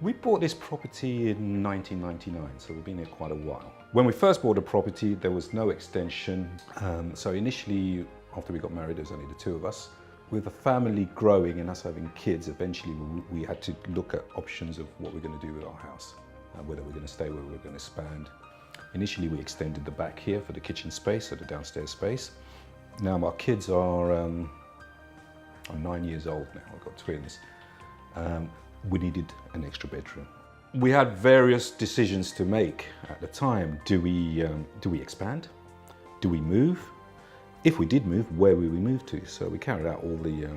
We bought this property in 1999, so we've been here quite a while. When we first bought the property, there was no extension. So initially, after we got married, there was only the two of us. With the family growing and us having kids, eventually we had to look at options of what we're going to do with our house, whether we're going to stay, whether we're going to expand. Initially, we extended the back here for the kitchen space, so the downstairs space. Now my kids are, I'm 9 years old now, I've got twins. We needed an extra bedroom. We had various decisions to make at the time. Do we expand? Do we move? If we did move, where will we move to? So we carried out all the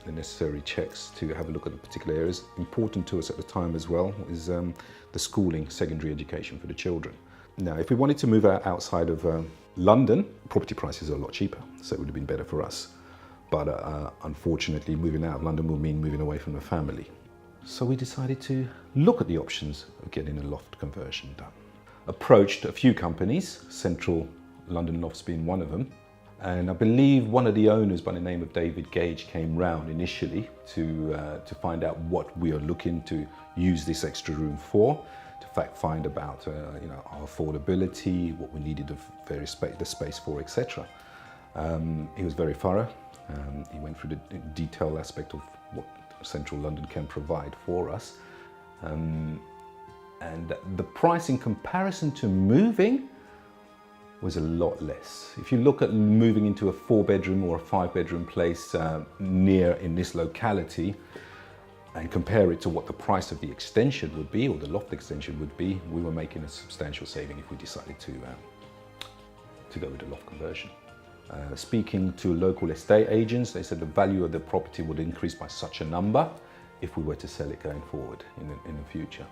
necessary checks to have a look at the particular areas. Important to us at the time as well is the schooling, secondary education for the children. Now, if we wanted to move outside of London, property prices are a lot cheaper, so it would have been better for us. But unfortunately, moving out of London will mean moving away from the family. So we decided to look at the options of getting a loft conversion done. Approached a few companies, Central London Lofts being one of them. And I believe one of the owners by the name of David Gage came round initially to find out what we are looking to use this extra room for, to fact find about our affordability, what we needed the space for, etc. He was very thorough. He went through the detailed aspect of what Central London can provide for us. And the price in comparison to moving was a lot less. If you look at moving into a 4-bedroom or a 5-bedroom place near in this locality and compare it to what the price of the extension would be, or the loft extension would be, we were making a substantial saving if we decided to go with the loft conversion. Speaking to local estate agents, they said the value of the property would increase by such a number if we were to sell it going forward in the future.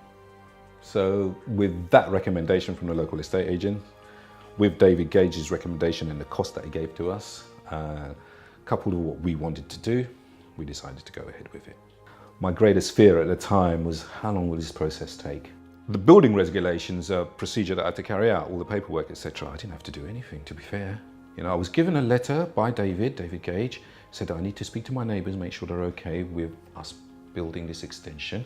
So with that recommendation from the local estate agent, with David Gage's recommendation and the cost that he gave to us, coupled with what we wanted to do, we decided to go ahead with it. My greatest fear at the time was, how long will this process take? The building regulations procedure that I had to carry out, all the paperwork, etc., I didn't have to do anything, to be fair. I was given a letter by David Gage, said I need to speak to my neighbours, make sure they're okay with us building this extension.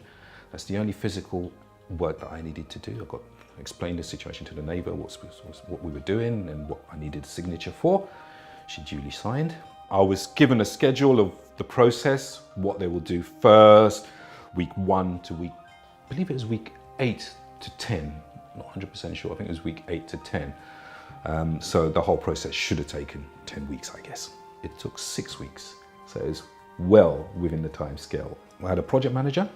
That's the only physical work that I needed to do. I explained the situation to the neighbour, what we were doing and what I needed a signature for. She duly signed. I was given a schedule of the process, what they will do first, week 1 to I believe it was week 8 to 10, not 100% sure, I think it was week 8 to 10. So the whole process should have taken 10 weeks, I guess. It took 6 weeks, so it was well within the time scale. I had a project manager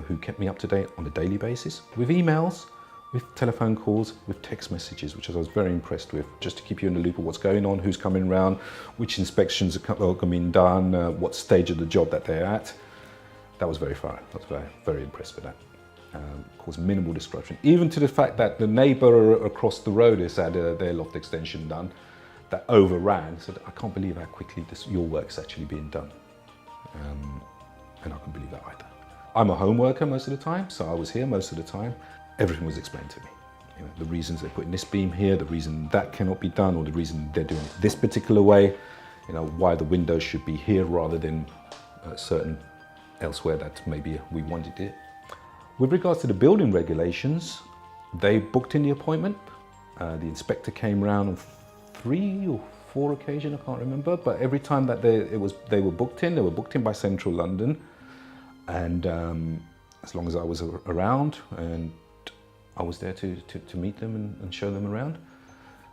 who kept me up to date on a daily basis with emails, with telephone calls, with text messages, which I was very impressed with, just to keep you in the loop of what's going on, who's coming round, which inspections are being done, what stage of the job that they're at. That was very thorough. I was very, very impressed with that. Caused minimal disruption, even to the fact that the neighbour across the road has had their loft extension done that overran. So I can't believe how quickly your work's actually being done. And I couldn't believe that either. I'm a home worker most of the time, so I was here most of the time. Everything was explained to me. The reasons they're putting this beam here, the reason that cannot be done, or the reason they're doing it this particular way, why the windows should be here rather than certain elsewhere that maybe we wanted it. With regards to the building regulations, they booked in the appointment. The inspector came around on 3 or 4 occasions, I can't remember, but every time that they were booked in by Central London. And as long as I was around, and I was there to meet them and show them around.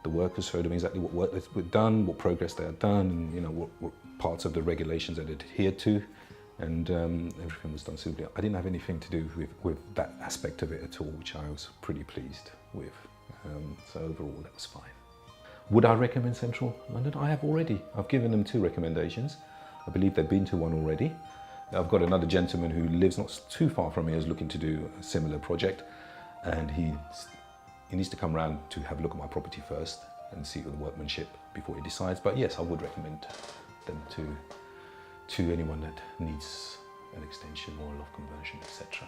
The workers showed them exactly what work that's done, what progress they had done, and what parts of the regulations they adhered to. And everything was done suitably. I didn't have anything to do with that aspect of it at all, which I was pretty pleased with. So overall, that was fine. Would I recommend Central London? I have already. I've given them 2 recommendations. I believe they've been to one already. I've got another gentleman who lives not too far from me who's looking to do a similar project, and he needs to come around to have a look at my property first and see the workmanship before he decides. But yes, I would recommend them to anyone that needs an extension or a loft conversion, etc.